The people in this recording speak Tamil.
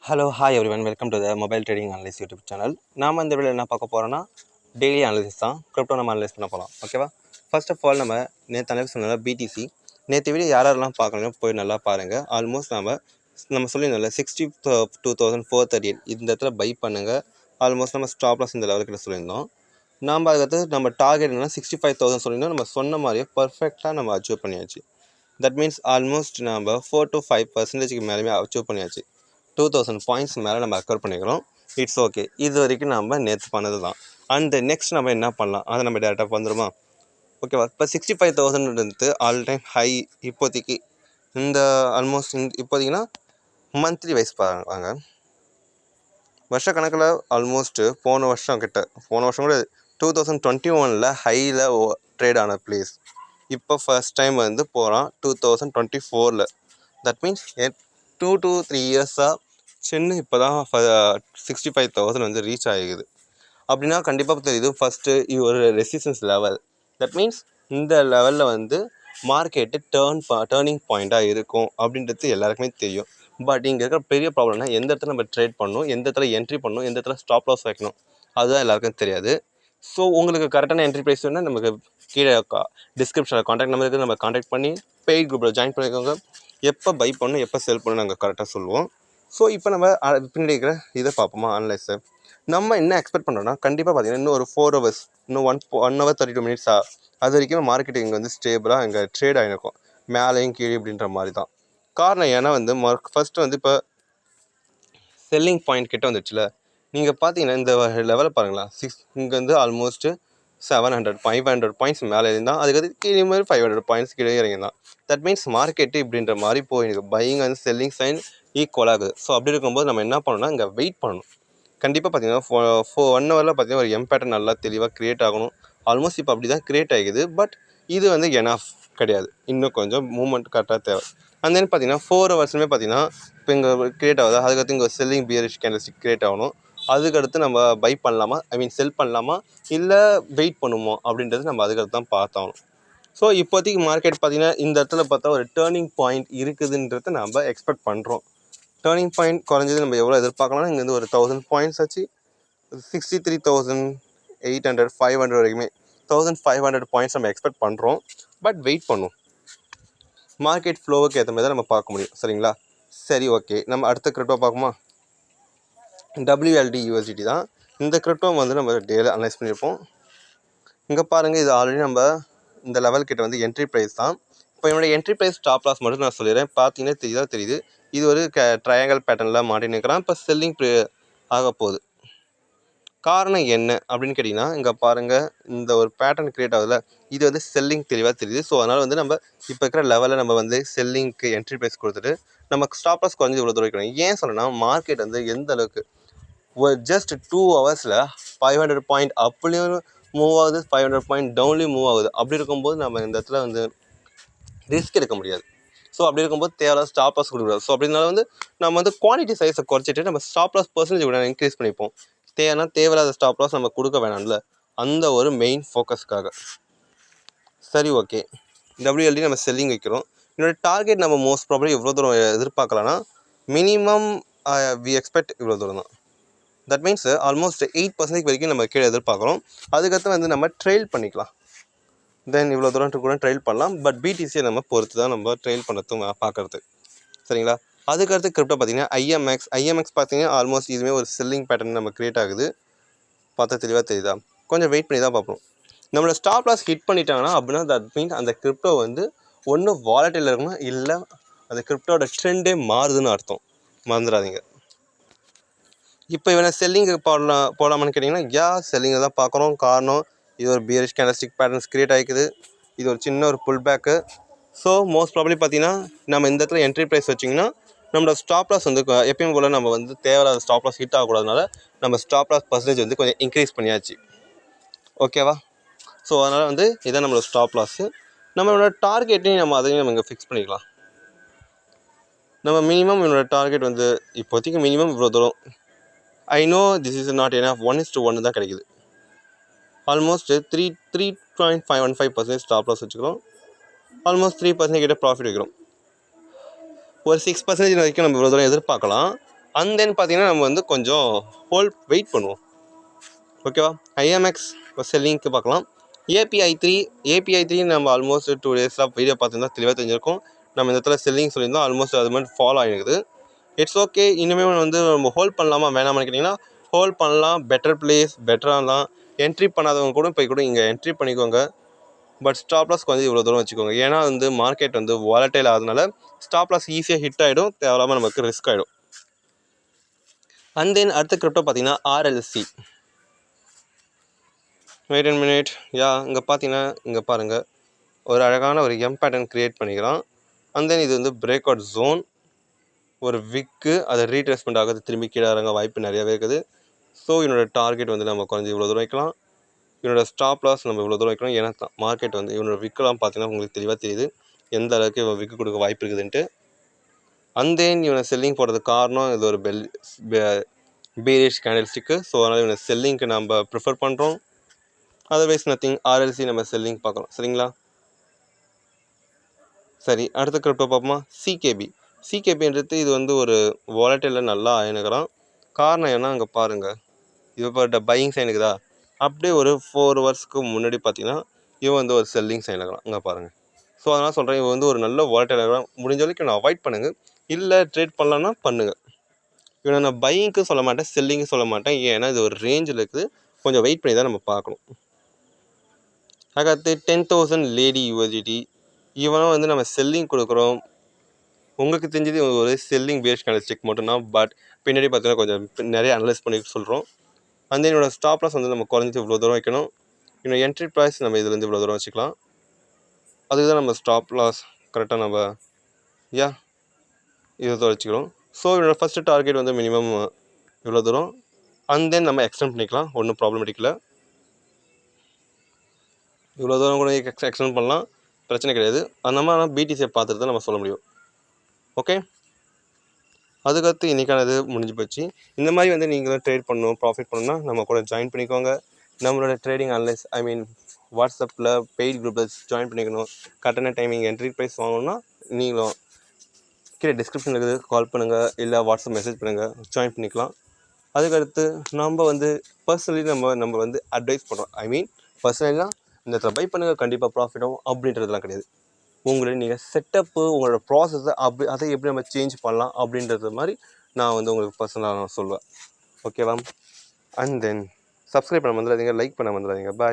Hello hi everyone, welcome to the mobile trading Annalise YouTube channel. நாம் இந்த வீடியோவில் என்ன பார்க்க போகிறோன்னா டெய்லி அனலிசிஸ் தான். கிரிப்டோ நம்ம அனலைஸ் பண்ண போகலாம். ஓகேவா? ஃபர்ஸ்ட் ஆஃப் ஆல் நம்ம நேற்று சொன்னால பிடிசி நேற்று வீடியோ யாரெல்லாம் பார்க்கணும் போய் நல்லா பாருங்கள். ஆல்மோஸ்ட் நம்ம சொல்லியிருந்தோம்ல 62,438 இந்த இடத்துல பை பண்ணுங்கள். ஆல்மோஸ்ட் நம்ம ஸ்டாப் லாஸ் இந்த லெவலுக்கு சொல்லியிருந்தோம். நம்ம அதுக்கடுத்து நம்ம டார்கெட் என்னன்னா 65,000 சொல்லியிருந்தோம். நம்ம சொன்ன மாதிரியே பர்ஃபெக்டாக நம்ம அச்சீவ் பண்ணியாச்சு. தட் மீன்ஸ் ஆல்மோஸ்ட் நம்ம 4 to 5% மேலே அச்சீவ் பண்ணியாச்சு. 2000 பாயிண்ட்ஸ் மேலே நம்ம அக்கர் பண்ணிக்கிறோம். It's okay. இது வரைக்கும் நம்ம நேற்று பண்ணது தான். அண்ட் நெக்ஸ்ட் நம்ம என்ன பண்ணலாம், அதை நம்ம டேரெக்டாக வந்துடுமா? ஓகேவா? இப்போ 65,000 ஆல் டைம் ஹை இப்போதைக்கு இந்த ஆல்மோஸ்ட் இப்போதைக்குன்னா மந்த்லி வைஸ் பாருங்க. வருஷ கணக்கில் ஆல்மோஸ்ட்டு போன வருஷம் கூட 2021 ஹையில் ட்ரேட் ஆன பிளேஸ் இப்போ ஃபர்ஸ்ட் டைம் போகிறான் 2024. தட் மீன்ஸ் 2 to 3 இயர்ஸாக சின்ன இப்போ தான் 65,000 ரீச் ஆகிக்குது. அப்படின்னா கண்டிப்பாக தெரியுது ஃபஸ்ட்டு இது ஒரு ரெசிஸ்டன்ஸ் லெவல். தட் மீன்ஸ் இந்த லெவலில் மார்க்கெட்டு டேர்னிங் பாயிண்ட்டாக இருக்கும் அப்படின்றது எல்லாருக்குமே தெரியும். பட் இங்கே இருக்கிற பெரிய ப்ராப்ளம்னா எந்த இடத்துல நம்ம ட்ரேட் பண்ணணும், எந்த இடத்துல என்ட்ரி பண்ணணும், எந்த இடத்துல ஸ்டாப் லாஸ் வைக்கணும், அதுதான் எல்லாருக்கும் தெரியாது. ஸோ உங்களுக்கு கரெக்டான என்ட்ரி ப்ரைஸ் வேணால் நமக்கு கீழே டிஸ்கிரிப்ஷனில் காண்டாக்ட் நம்பர் இருக்குது. நம்ம காண்டாக்ட் பண்ணி பெய்ட் குரூப்பில் ஜாயின் பண்ணிக்கோங்க. எப்போ பை பண்ணணும் எப்போ செல் பண்ணணும் நாங்கள் கரெக்டாக சொல்லுவோம். ஸோ இப்போ நம்ம பின்னாடி இருக்கிற இதை பார்ப்போமா அனலைஸை. நம்ம என்ன எக்ஸ்பெக்ட் பண்ணுறோன்னா கண்டிப்பாக பார்த்தீங்கன்னா இன்னும் ஒரு 4 hours, இன்னும் 1 hour 32 minutes அது வரைக்கும் மார்க்கெட்டிங் ஸ்டேபிளாக இங்கே ட்ரேட் ஆகிருக்கும், மேலேயும் கீழே அப்படின்ற மாதிரி தான். காரணம் ஏன்னா ஃபஸ்ட்டு இப்போ செல்லிங் பாயிண்ட் கிட்ட வந்துச்சுல. நீங்கள் பார்த்தீங்கன்னா இந்த லெவலில் பாருங்களா, இங்கே ஆல்மோஸ்ட்டு 500 பாயிண்ட்ஸ் மேலே இருந்தால் அதுக்கு கீழே மாதிரி 500 பாயிண்ட்ஸ் கீழே இறங்கிதான். தட் மீன்ஸ் மார்க்கெட்டு இப்படின்ற மாதிரி போயிருக்கு. பையிங் செல்லிங் சைன் ஈக்குவல் ஆகுது. ஸோ அப்படி இருக்கும்போது நம்ம என்ன பண்ணணும்னா இங்கே வெயிட் பண்ணணும். கண்டிப்பாக பார்த்தீங்கன்னா 1 hourல பார்த்தீங்கன்னா ஒரு பேட்டர்ன் நல்லா தெளிவாக க்ரியேட் ஆகணும். ஆல்மோஸ்ட் இப்போ அப்படி தான் க்ரியேட் ஆகிக்குது. பட் இது எனாஃப் கிடையாது. இன்னும் கொஞ்சம் மூவ்மெண்ட் கரெக்டாக தேவை. அண்ட் தென் பார்த்தீங்கன்னா 4 hours பார்த்தீங்கன்னா இப்போ இங்கே க்ரியேட் ஆகுது. அதுக்கடுத்து இங்கே செல்லிங் பியரிஷ் கேண்டல்ஸ்டிக் க்ரியேட் ஆகணும். அதுக்கடுத்து நம்ம பை பண்ணலாமா, செல் பண்ணலாமா, இல்லை வெயிட் பண்ணுமோ அப்படின்றது நம்ம அதுக்கடுத்து தான் பார்த்தாகணும். ஸோ இப்போதைக்கு மார்க்கெட் பார்த்தீங்கன்னா இந்த இடத்துல பார்த்தா ஒரு டேர்னிங் பாயிண்ட் இருக்குதுன்றத நம்ம எக்ஸ்பெக்ட் பண்ணுறோம். டேர்னிங் பாயிண்ட் குறைஞ்சது நம்ம எவ்வளோ எதிர்பார்க்கலாம்னா இங்கேருந்து ஒரு 1000 பாயிண்ட்ஸ் ஆச்சு 63,800 500 வரைக்குமே 1500 பாயிண்ட்ஸ் நம்ம எக்ஸ்பெக்ட் பண்ணுறோம். பட் வெயிட் பண்ணும். மார்க்கெட் ஃப்ளோவுக்கு ஏற்ற மாதிரி தான் நம்ம பார்க்க முடியும். சரிங்களா? சரி, ஓகே. நம்ம அடுத்த கிரிப்டோ பார்க்குமா? WLD USDT தான். இந்த கிரிப்டோ நம்ம டேல அனலைஸ் பண்ணியிருப்போம். இங்கே பாருங்கள், இது ஆல்ரெடி நம்ம இந்த லெவல் கிட்ட என்ட்ரி ப்ரைஸ் தான். இப்போ என்னோட என்ட்ரி ப்ரைஸ் ஸ்டாப் லாஸ் மட்டும் நான் சொல்லிடுறேன். பார்த்தீங்கன்னா தெரியுது இது ஒரு ட்ரையாங்கல் பேட்டர்னில் மாட்டின்னு இருக்கிறான். இப்போ செல்லிங் ஆக போகுது. காரணம் என்ன அப்படின்னு கேட்டிங்கன்னா இங்கே பாருங்கள், இந்த ஒரு பேட்டர்ன் க்ரியேட் ஆகுதுல, இது செல்லிங் தெளிவாக தெரியுது. ஸோ அதனால் நம்ம இப்போ இருக்கிற லெவலில் நம்ம செல்லிங்க்கு என்ட்ரி ப்ரைஸ் கொடுத்துட்டு நமக்கு ஸ்டாப் லாஸ் குறைஞ்சி இவ்வளோ தூரம் வைக்கணும். ஏன் சொல்லணும்னா மார்க்கெட் எந்த அளவுக்கு ஒரு ஜஸ்ட் 2 hours 500 பாயிண்ட் அப்லேயும் மூவ் ஆகுது, 500 பாயிண்ட் டவுன்லேயும் மூவ் ஆகுது. அப்படி இருக்கும்போது நம்ம இந்த இடத்துல ரிஸ்க் எடுக்க முடியாது. ஸோ அப்படி இருக்கும்போது தேவையில்ல ஸ்டாப் லாஸ் கொடுக்குறாரு. ஸோ அப்படினால நம்ம குவான்டிட்டி சைஸை குறைச்சிட்டு நம்ம ஸ்டாப் லாஸ் பர்சன்டேஜ் கூட இன்க்ரீஸ் பண்ணிப்போம். தேவையில்லாத ஸ்டாப் லாஸ் நம்ம கொடுக்க வேணாம்ல, அந்த ஒரு மெயின் ஃபோக்கஸ்க்காக. சரி, ஓகே. WLD நம்ம செல்லிங் வைக்கிறோம். என்னோட டார்கெட் நம்ம மோஸ்ட் ப்ராபப்லி எவ்வளோ தூரம் எதிர்பார்க்கலாம்னா மினிமம் வி எக்ஸ்பெக்ட் இவ்வளோ தூரம் தான். தட் மீன்ஸ் ஆல்மோஸ்ட் 8% வரைக்கும் நம்ம கீழே எதிர்பார்க்குறோம். அதுக்கடுத்து நம்ம ட்ரெயில் பண்ணிக்கலாம். தென் இவ்வளோ தூரம் கூட ட்ரெயில் பண்ணலாம். பட் பிடிசியை நம்ம பொறுத்து தான் நம்ம ட்ரெயில் பண்ணுறதுக்கு பார்க்குறது. சரிங்களா? அதுக்கடுத்து கிரிப்டோ பார்த்தீங்கன்னா ஐஎம்எக்ஸ் பார்த்தீங்கன்னா ஆல்மோஸ்ட் இதுவுமே ஒரு செல்லிங் பேட்டர்ன் நம்ம க்ரியேட் ஆகுது. பார்த்தா தெளிவாக தெரியுதா? கொஞ்சம் வெயிட் பண்ணி தான் பார்ப்போம். நம்மளோட ஸ்டாப் லாஸ் ஹிட் பண்ணிட்டாங்கன்னா அப்படின்னா தட் மீன்ஸ் அந்த கிரிப்டோ ஒன்று வாலட்டில் இருக்கணும், இல்லை அந்த கிரிப்டோட ட்ரெண்டே மாறுதுன்னு அர்த்தம். மறந்துடாதீங்க. இப்போ இவனை செல்லிங்கு போடலாமான்னு கேட்டிங்கன்னா செல்லிங்கை தான் பார்க்குறோம். காரணம் இது ஒரு பியரிஷ் கேண்டல்ஸ்டிக் பேட்டர்ன்ஸ் க்ரியேட் ஆகிக்குது. இது ஒரு சின்ன ஒரு புல் பேக்கு. ஸோ மோஸ்ட் ப்ராபப்லி பார்த்தீங்கன்னா நம்ம இந்த இடத்துல என்ட்ரி ப்ரைஸ் வச்சிங்கன்னா நம்மளோட ஸ்டாப் லாஸ் எப்பயும் போல் நம்ம தேவையில்லாத ஸ்டாப் லாஸ் ஹிட் ஆகக்கூடாதுனால நம்ம ஸ்டாப் லாஸ் பர்சன்டேஜ் கொஞ்சம் இன்க்ரீஸ் பண்ணியாச்சு. ஓகேவா? ஸோ அதனால் இதான் நம்மளோட ஸ்டாப் லாஸு. நம்மளோட டார்கெட்டையும் நம்ம அதையும் நம்ம இங்கே ஃபிக்ஸ் பண்ணிக்கலாம். நம்ம மினிமம் என்னோடய டார்கெட் இப்போதைக்கு மினிமம் இவ்வளோ தூரம். I know this is not enough 1:1 தான் கிடைக்குது. ஆல்மோஸ்ட் 3.515% ஸ்டாப் லாஸ் வச்சுக்கிறோம். ஆல்மோஸ்ட் 3% கிட்ட ப்ராஃபிட் வைக்கிறோம். ஒரு 6% வரைக்கும் நம்ம இவ்வளோ தூரம் எதிர்பார்க்கலாம். அண்ட் தென் பார்த்தீங்கன்னா நம்ம வந்து கொஞ்சம் வெயிட் பண்ணுவோம். ஓகேவா? ஐஎம்எக்ஸ் செல்லிங்க்கு பார்க்கலாம். ஏபிஐ த்ரீ நம்ம ஆல்மோஸ்ட் 2 days வீடியோ பார்த்துருந்தா தெளிவாக தெரிஞ்சிருக்கும். நம்ம இந்த இடத்துல செல்லிங் சொல்லியிருந்தோம், ஆல்மோஸ்ட் அது மாதிரி ஃபாலோ ஆகிருக்குது. It's okay. இனிமேல் வந்து நம்ம ஹோல்ட் பண்ணலாமா வேணாமான்னு கேட்டிங்கன்னா ஹோல்ட் பண்ணலாம். பெட்டர் பிளேஸ், பெட்டராக தான். என்ட்ரி பண்ணாதவங்க கூட போய் கூட இங்கே என்ட்ரி பண்ணிக்கோங்க. பட் ஸ்டாப் லாஸ் கொஞ்சம் இவ்வளோ தூரம் வச்சுக்கோங்க. ஏன்னா வந்து மார்க்கெட் வந்து வாலட்டைல் ஆகுதுனால ஸ்டாப் லாஸ் ஈஸியாக ஹிட் ஆகிடும், தேவையில்லாமல் நமக்கு ரிஸ்க் ஆகிடும். அண்ட் தென் அடுத்த கிரிப்டோ பார்த்தீங்கன்னா ஆர்எல்சி. Wait and minute. இங்கே பார்த்தீங்கன்னா இங்கே பாருங்கள், ஒரு அழகான ஒரு எம் பேட்டர்ன் க்ரியேட் பண்ணிக்கலாம். அண்ட் தென் இது வந்து பிரேக் அவுட் ஜோன், ஒரு விக்கு, அதை ரீட்ரேஸ்மெண்ட் ஆகுது, திரும்பி கீழே இறங்க வாய்ப்பு நிறையவே இருக்குது. ஸோ என்னோடய டார்கெட் வந்து நம்ம குறைஞ்சி இவ்வளோ தூரம் வைக்கலாம். என்னோடய ஸ்டாப் லாஸ் நம்ம இவ்வளோ தூரம் வைக்கலாம். ஏன்னா மார்க்கெட் வந்து இவனோட விக்கெலாம் பார்த்தீங்கன்னா உங்களுக்கு தெளிவாக தெரியுது எந்த அளவுக்கு இவன் விக்கு கொடுக்க வாய்ப்பு இருக்குதுன்ட்டு. அண்ட் தென் இவனை செல்லிங் போடுறதுக்கு காரணம் இது ஒரு பேரிஷ் கேண்டில் ஸ்டிக்கு. ஸோ அதனால் இவனை செல்லிங்க்கு நம்ம ப்ரிஃபர் பண்ணுறோம். Otherwise nothing. ஆர்எல்சி நம்ம செல்லிங் பார்க்கலாம். சரிங்களா? சரி, அடுத்த கிரிப்டோ பார்ப்போமா? சிகேபின்றது இது வந்து ஒரு வாலட்டைலில் நல்லா ஆயினுக்கிறான். காரணம் ஏன்னா அங்கே பாருங்கள், இது இப்போ பையிங் சைன் இருக்குதா, அப்படியே ஒரு 4 hours முன்னாடி பார்த்தீங்கன்னா இவன் வந்து ஒரு செல்லிங் சைன் இருக்கிறான். அங்கே பாருங்கள். ஸோ அதனால் சொல்கிறேன், இவன் வந்து ஒரு நல்ல வாலட்டைல் இருக்கிறான். முடிஞ்ச வரைக்கும் நான் அவாய்ட் பண்ணுங்கள். இல்லை ட்ரேட் பண்ணலான்னா பண்ணுங்கள். இவனை நான் பையிங்க்கு சொல்ல மாட்டேன், செல்லிங்கு சொல்ல மாட்டேன். ஏன்னா இது ஒரு ரேஞ்சில் இருக்குது, கொஞ்சம் வெயிட் பண்ணி தான் நம்ம பார்க்கணும். அடுத்து 10,000 லேடி யூஎஸ்டிடி. இவனும் வந்து நம்ம செல்லிங் கொடுக்குறோம். உங்களுக்கு தெரிஞ்சது ஒரு செல்லிங் பேஸ் கேண்டில் ஸ்டிக் மட்டும்தான். பட் பின்னாடி பார்த்தீங்கன்னா கொஞ்சம் நிறைய அனலைஸ் பண்ணி சொல்கிறோம். அந்த என்னோட ஸ்டாப் லாஸ் வந்து நம்ம குறைஞ்சி இவ்வளோ தூரம் வைக்கணும். இன்னும் என்ட்ரி ப்ரைஸ் நம்ம இதுலேருந்து இவ்வளோ தூரம் வச்சுக்கலாம். அதுக்கு தான் நம்ம ஸ்டாப் லாஸ் கரெக்டாக நம்ம இவ்வளோ தூரம் வச்சுக்கிறோம். ஸோ என்னோடய ஃபஸ்ட்டு டார்கெட் வந்து மினிமம் இவ்வளோ தூரம். அண்ட் தென் நம்ம எக்ஸ்டெண்ட் பண்ணிக்கலாம், ஒன்றும் ப்ராப்ளமேட்டிக் இல்லை. இவ்வளோ தூரம் கூட எக்ஸ்டெண்ட் பண்ணலாம், பிரச்சனை கிடையாது. அந்த மாதிரி பிடிசியை பார்த்துட்டு தான் நம்ம சொல்ல முடியும். ஓகே, அதுக்கடுத்து இன்றைக்கானது முடிஞ்சு போச்சு. இந்த மாதிரி வந்து நீங்களும் ட்ரேட் பண்ணணும், ப்ராஃபிட் பண்ணணும்னா நம்ம கூட ஜாயின் பண்ணிக்கோங்க. நம்மளோட ட்ரேடிங் அனலைஸ் வாட்ஸ்அப்பில் பெய்ட் குரூப்பில் ஜாயின் பண்ணிக்கணும். கரெக்டான டைமிங் என்ட்ரி ப்ரைஸ் வாங்கணும்னா நீங்களும் கீழே டிஸ்கிரிப்ஷனில் இருக்குது, கால் பண்ணுங்கள், இல்லை வாட்ஸ்அப் மெசேஜ் பண்ணுங்கள், ஜாயின் பண்ணிக்கலாம். அதுக்கடுத்து நம்ம வந்து பர்சனலி நம்ம வந்து அட்வைஸ் பண்ணுறோம். பர்சனலிலாம் இந்த இடத்துல பை பண்ணுங்கள், கண்டிப்பாக ப்ராஃபிட் ஆகும் அப்படின்றதுலாம் கிடையாது. உங்களை நீங்கள் செட்டப்பு, உங்களோட ப்ராசஸை அதை எப்படி நம்ம சேஞ்ச் பண்ணலாம் அப்படின்றது மாதிரி நான் வந்து உங்களுக்கு பர்சனலாக நான் சொல்லுவேன். ஓகேவா? அண்ட் தென் சப்ஸ்கிரைப் பண்ண வந்துடாதீங்க, லைக் பண்ண வந்துடாதீங்க. பாய்.